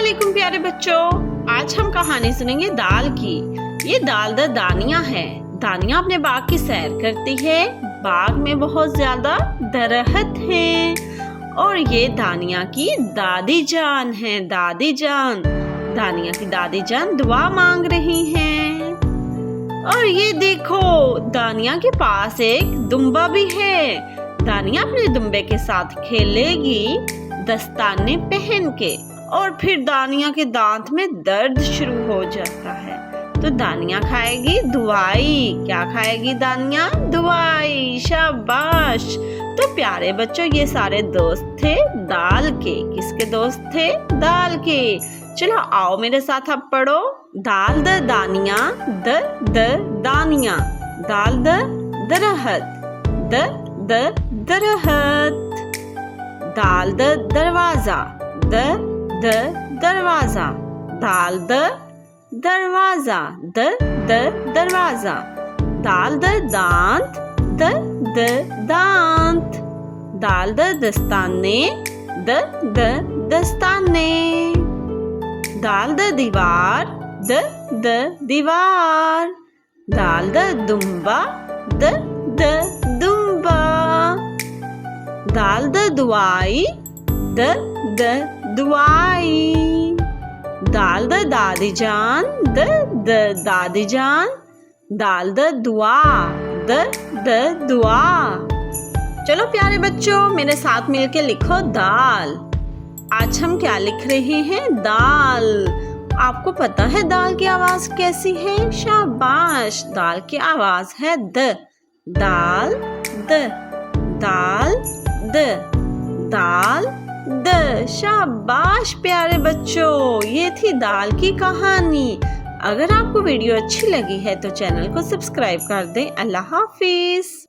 वालेकुम प्यारे बच्चों, आज हम कहानी सुनेंगे दाल की। ये दाल द दानिया है। दानिया अपने बाग की सैर करती है। बाग में बहुत ज्यादा दरख्त हैं और ये दानिया की दादी जान है। दादी जान, दानिया की दादी जान दुआ मांग रही हैं। और ये देखो, दानिया के पास एक दुम्बा भी है। दानिया अपने दुम्बे के साथ खेलेगी दस्ताने पहन के। और फिर दानिया के दांत में दर्द शुरू हो जाता है तो दानिया खाएगी दवाई। क्या खाएगी दानिया? दवाई। शाबाश। तो प्यारे बच्चों, ये सारे दोस्त थे दाल के। किसके दोस्त थे? दाल के। चलो आओ मेरे साथ अब पढ़ो। दाल द दानिया, द दानिया। दाल द दरख्त, द दरख्त। दाल द दरवाजा, द दरवाजा। दाल द दरवाजा, द दरवाजा। दाल द दांत, द दांत। दाल द दस्ताने, द दस्ताने। दाल द दीवार, द दीवार। दाल the Dumba, the Dumba. Dal the दुआई, द दुआई। दाल द दादी जान, द दादी जान। दाल द दुआ, द दुआ। चलो प्यारे बच्चों, मेरे साथ मिलके लिखो दाल। आज हम क्या लिख रहे हैं? दाल। आपको पता है दाल की आवाज कैसी है? शाबाश। दाल की आवाज है the. Dal the, dal the, dal the. शाबाश प्यारे बच्चों, ये थी दाल की कहानी। अगर आपको वीडियो अच्छी लगी है तो चैनल को सब्सक्राइब कर दें। अल्लाह हाफिज।